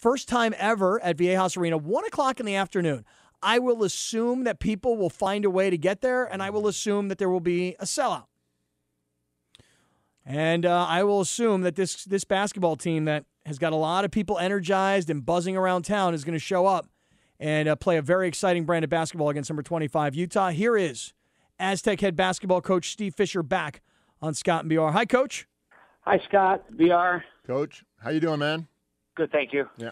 First time ever at Viejas Arena, 1 o'clock in the afternoon. I will assume that people will find a way to get there, and I will assume that there will be a sellout. And I will assume that this basketball team that has got a lot of people energized and buzzing around town is going to show up and play a very exciting brand of basketball against number 25 Utah. Here is Aztec head basketball coach Steve Fisher back on Scott and BR. Hi, Coach. Hi, Scott. BR. Coach, how you doing, man? Good, thank you. Yeah.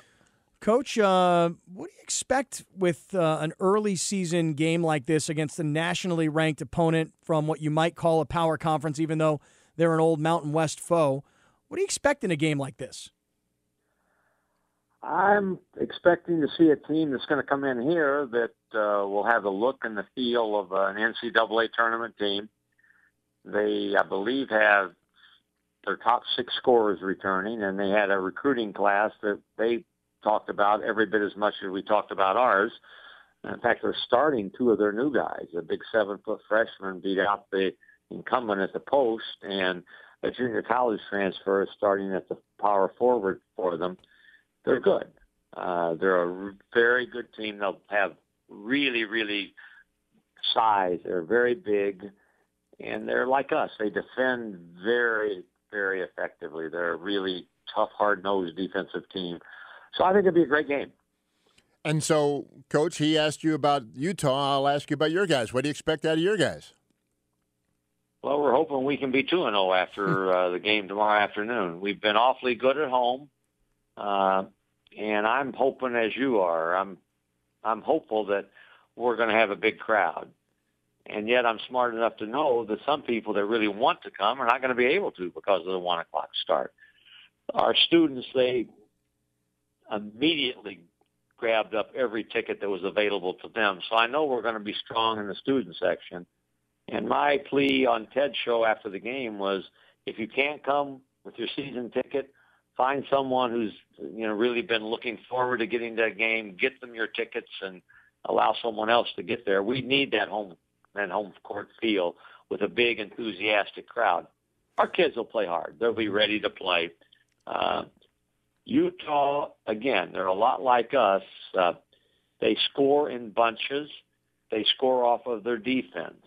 Coach, what do you expect with an early season game like this against a nationally ranked opponent from what you might call a power conference, even though they're an old Mountain West foe? What do you expect in a game like this? I'm expecting to see a team that's going to come in here that will have the look and the feel of an NCAA tournament team. They, I believe, have their top 6 scorers returning, and they had a recruiting class that they talked about every bit as much as we talked about ours. In fact, they're starting 2 of their new guys. A big 7-foot freshman beat out the incumbent at the post, and a junior college transfer is starting at the power forward for them. They're good. They're a very good team. They'll have really, really size. They're very big, and they're like us. They defend very, very effectively. They're a really tough, hard-nosed defensive team. So I think it'll be a great game. And so, Coach, he asked you about Utah. I'll ask you about your guys. What do you expect out of your guys? Well, we're hoping we can be 2-0 after the game tomorrow afternoon. We've been awfully good at home, and I'm hoping, as you are, I'm hopeful that we're going to have a big crowd. And yet I'm smart enough to know that some people that really want to come are not going to be able to because of the 1 o'clock start. Our students, they immediately grabbed up every ticket that was available to them. So I know we're going to be strong in the student section. And my plea on Ted's show after the game was, if you can't come with your season ticket, find someone who's really been looking forward to getting to that game, get them your tickets, and allow someone else to get there. We need that home court feel with a big, enthusiastic crowd. Our kids will play hard. They'll be ready to play. Utah, again, they're a lot like us. They score in bunches. They score off of their defense.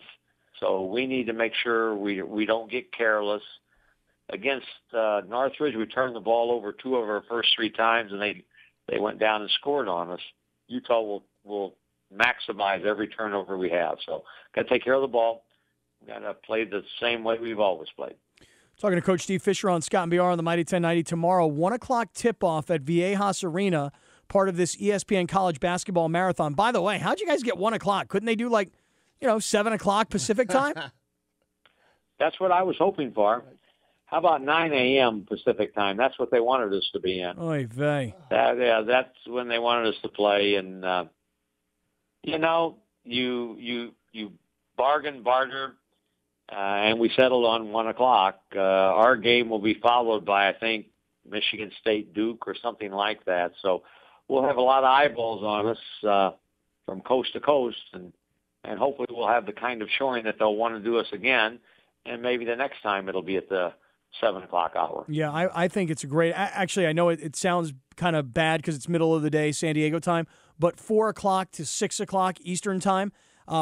So we need to make sure we don't get careless. Against Northridge, we turned the ball over 2 of our first 3 times, and they went down and scored on us. Utah will maximize every turnover we have. So got to take care of the ball. Got to play the same way we've always played. Talking to Coach Steve Fisher on Scott and BR on the Mighty 1090 tomorrow. 1 o'clock tip-off at Viejas Arena, part of this ESPN College Basketball Marathon. By the way, how'd you guys get 1 o'clock? Couldn't they do 7 o'clock Pacific time? That's what I was hoping for. How about 9 a.m. Pacific time? That's what they wanted us to be in. Oy vey. That's when they wanted us to play. And, you barter, and we settled on 1 o'clock. Our game will be followed by, I think, Michigan State, Duke, or something like that. So we'll have a lot of eyeballs on us from coast to coast, and hopefully we'll have the kind of showing that they'll want to do us again, and maybe the next time it'll be at the 7 o'clock hour. Yeah, I think it's a great – actually, I know it sounds kind of bad because it's middle of the day, San Diego time, but 4 o'clock to 6 o'clock Eastern time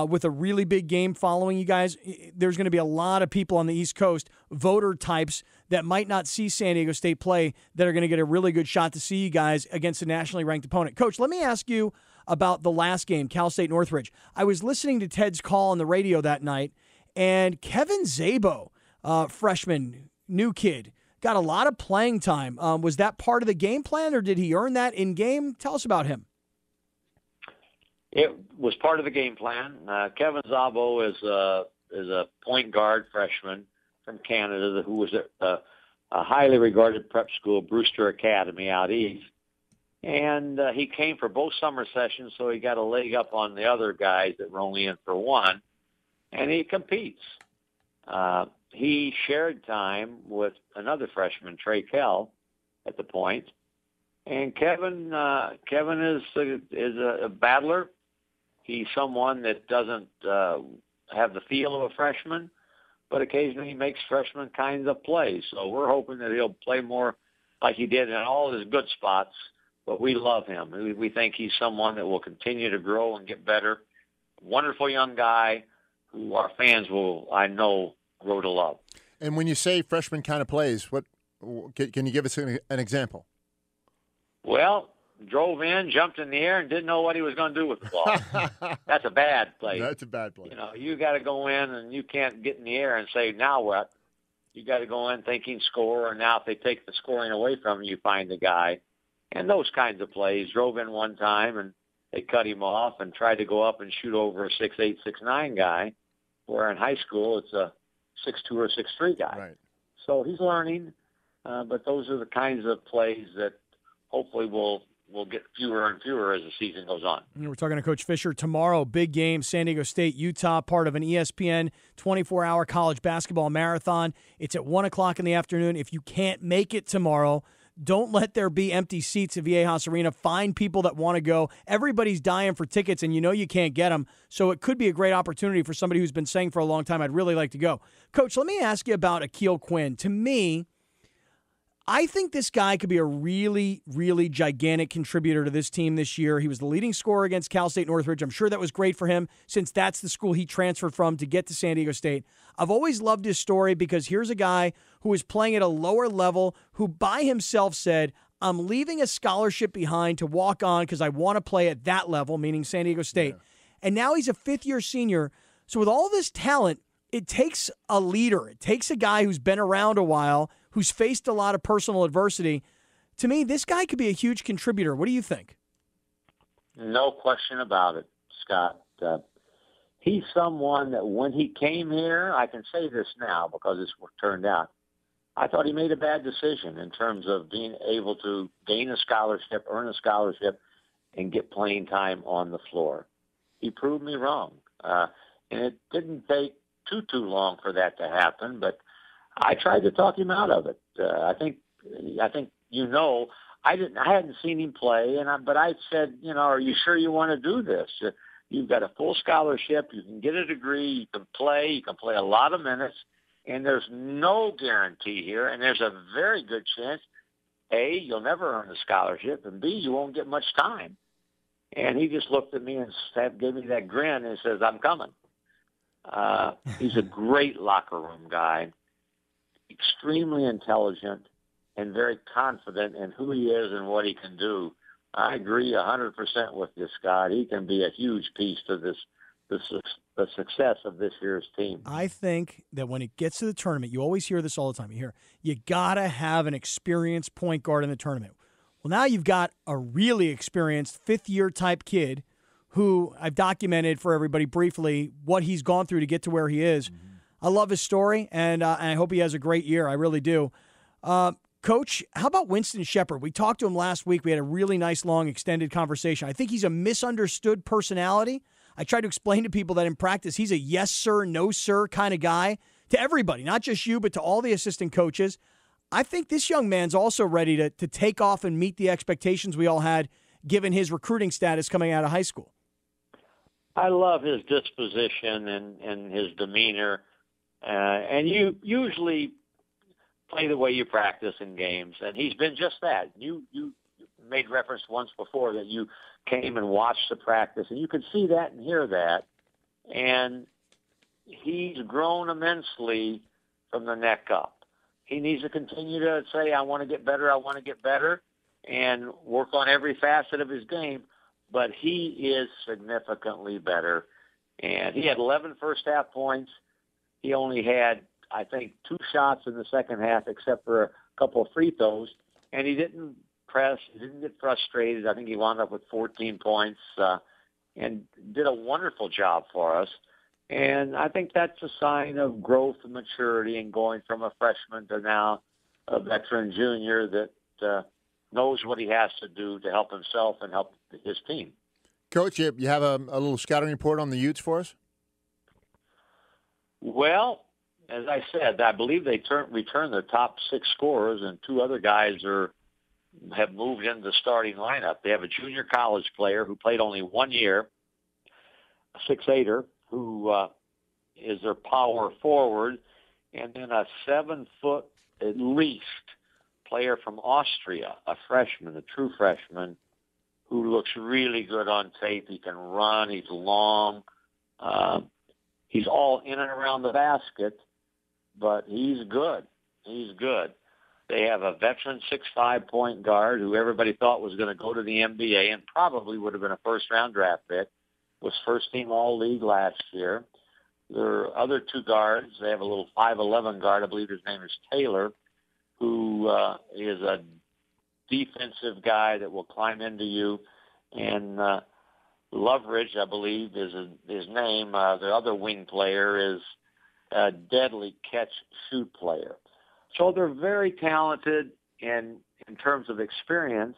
with a really big game following you guys, there's going to be a lot of people on the East Coast, voter types that might not see San Diego State play, that are going to get a really good shot to see you guys against a nationally ranked opponent. Coach, let me ask you about the last game, Cal State Northridge. I was listening to Ted's call on the radio that night, and Kevin Szabo, freshman, new kid, got a lot of playing time. Was that part of the game plan, or did he earn that in-game? Tell us about him. It was part of the game plan. Kevin Szabo is a point guard freshman from Canada who was at a highly regarded prep school, Brewster Academy out east. And he came for both summer sessions, so he got a leg up on the other guys that were only in for one. And he competes. He shared time with another freshman, Trey Kell, at the point. And Kevin is a battler. He's someone that doesn't have the feel of a freshman, but occasionally he makes freshman kinds of plays. So we're hoping that he'll play more like he did in all his good spots but we love him. We think he's someone that will continue to grow and get better. Wonderful young guy who our fans will, I know, grow to love. And when you say freshman kind of plays, what can you give us an example? Well, drove in, jumped in the air, and didn't know what he was going to do with the ball. That's a bad play. That's a bad play. You know, you got to go in and you can't get in the air and say, now what? You got to go in thinking score, and now if they take the scoring away from you, you find the guy. And those kinds of plays. Drove in one time, and they cut him off and tried to go up and shoot over a 6'8", 6'9" guy, where in high school it's a 6'2" or 6'3" guy. Right. So he's learning, but those are the kinds of plays that hopefully will get fewer and fewer as the season goes on. We're talking to Coach Fisher tomorrow. Big game, San Diego State, Utah, part of an ESPN 24-hour college basketball marathon. It's at 1 o'clock in the afternoon. If you can't make it tomorrow, don't let there be empty seats at Viejas Arena. Find people that want to go. Everybody's dying for tickets, and you know you can't get them. So it could be a great opportunity for somebody who's been saying for a long time, I'd really like to go. Coach, let me ask you about Akil Quinn. To me, I think this guy could be a really, really gigantic contributor to this team this year. He was the leading scorer against Cal State Northridge. I'm sure that was great for him since that's the school he transferred from to get to San Diego State. I've always loved his story because here's a guy who is playing at a lower level who by himself said, I'm leaving a scholarship behind to walk on because I want to play at that level, meaning San Diego State. Yeah. And now he's a fifth-year senior. So with all this talent, it takes a leader. It takes a guy who's been around a while, who's faced a lot of personal adversity. To me, this guy could be a huge contributor. What do you think? No question about it, Scott. He's someone that when he came here, I can say this now because it's what turned out, I thought he made a bad decision in terms of being able to gain a scholarship, earn a scholarship, and get playing time on the floor. He proved me wrong. And it didn't take too long for that to happen, but I tried to talk him out of it. I think you know I hadn't seen him play, but I said, are you sure you want to do this? You've got a full scholarship, you can get a degree, you can play a lot of minutes, and there's no guarantee here, and there's a very good chance, A, you'll never earn a scholarship, and B, you won't get much time. And he just looked at me and gave me that grin and says, I'm coming. He's a great locker room guy, extremely intelligent, and very confident in who he is and what he can do. I agree 100% with you, Scott. He can be a huge piece to the success of this year's team. I think that when it gets to the tournament, you always hear this all the time. You hear, you got to have an experienced point guard in the tournament. Well, now you've got a really experienced fifth-year type kid who I've documented for everybody briefly what he's gone through to get to where he is. Mm-hmm. I love his story, and I hope he has a great year. I really do. Coach, how about Winston Shepard? We talked to him last week. We had a really nice, long, extended conversation. I think he's a misunderstood personality. I try to explain to people that in practice, he's a yes, sir, no, sir kind of guy to everybody, not just you, but to all the assistant coaches. I think this young man's also ready to take off and meet the expectations we all had given his recruiting status coming out of high school. I love his disposition and his demeanor. And you usually play the way you practice in games, and he's been just that. You made reference once before that you came and watched the practice, and you could see that and hear that. And he's grown immensely from the neck up. He needs to continue to say, I want to get better, and work on every facet of his game. But he is significantly better. And he had 11 first-half points. He only had, I think, 2 shots in the second half except for a couple of free throws. And he didn't press. He didn't get frustrated. I think he wound up with 14 points and did a wonderful job for us. And I think that's a sign of growth and maturity and going from a freshman to now a veteran junior that knows what he has to do to help himself and help his team. Coach, you have a little scouting report on the Utes for us? Well, as I said, I believe they returned their top 6 scorers, and 2 other guys have moved into the starting lineup. They have a junior college player who played only 1 year, a 6'8", who is their power forward, and then a 7-foot at least player from Austria, a freshman, a true freshman, who looks really good on tape. He can run. He's long. He's all in and around the basket, but he's good. He's good. They have a veteran 6'5" point guard who everybody thought was going to go to the NBA and probably would have been a first-round draft pick. Was first-team All-League last year. Their other two guards, they have a little 5'11" guard, I believe his name is Taylor, who is a defensive guy that will climb into you. And Loveridge, I believe, is his name. The other wing player is a deadly catch-shoot player. So they're very talented in terms of experience,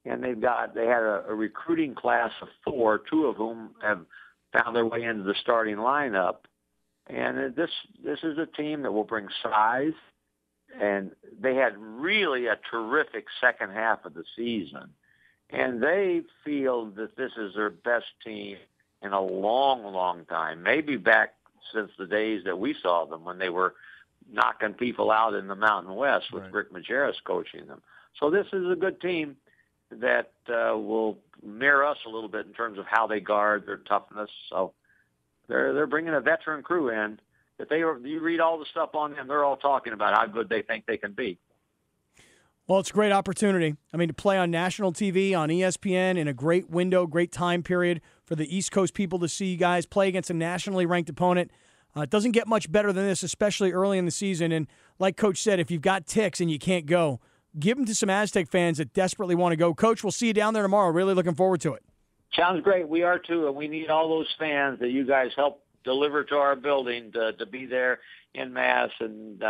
and they had a recruiting class of 4, 2 of whom have found their way into the starting lineup. And this is a team that will bring size, and they had really a terrific second half of the season. And they feel that this is their best team in a long, long time, maybe back since the days that we saw them when they were knocking people out in the Mountain West with right. Rick Majerus coaching them. So this is a good team that will mirror us a little bit in terms of how they guard, their toughness. So they're bringing a veteran crew in. You read all the stuff on them, they're all talking about how good they think they can be. Well, it's a great opportunity. I mean, to play on national TV, on ESPN, in a great window, great time period for the East Coast people to see you guys play against a nationally ranked opponent. It doesn't get much better than this, especially early in the season. And like Coach said, if you've got ticks and you can't go, give them to some Aztec fans that desperately want to go. Coach, we'll see you down there tomorrow. Really looking forward to it. Sounds great. We are too, and we need all those fans that you guys help deliver to our building to be there en masse, and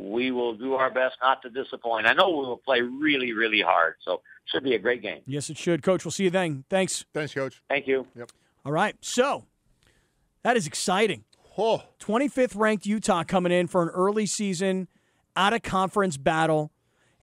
we will do our best not to disappoint. I know we will play really, really hard, so it should be a great game. Yes, it should. Coach, we'll see you then. Thanks. Thanks, Coach. Thank you. Yep. All right, so that is exciting. Oh. 25th ranked Utah coming in for an early season out-of-conference battle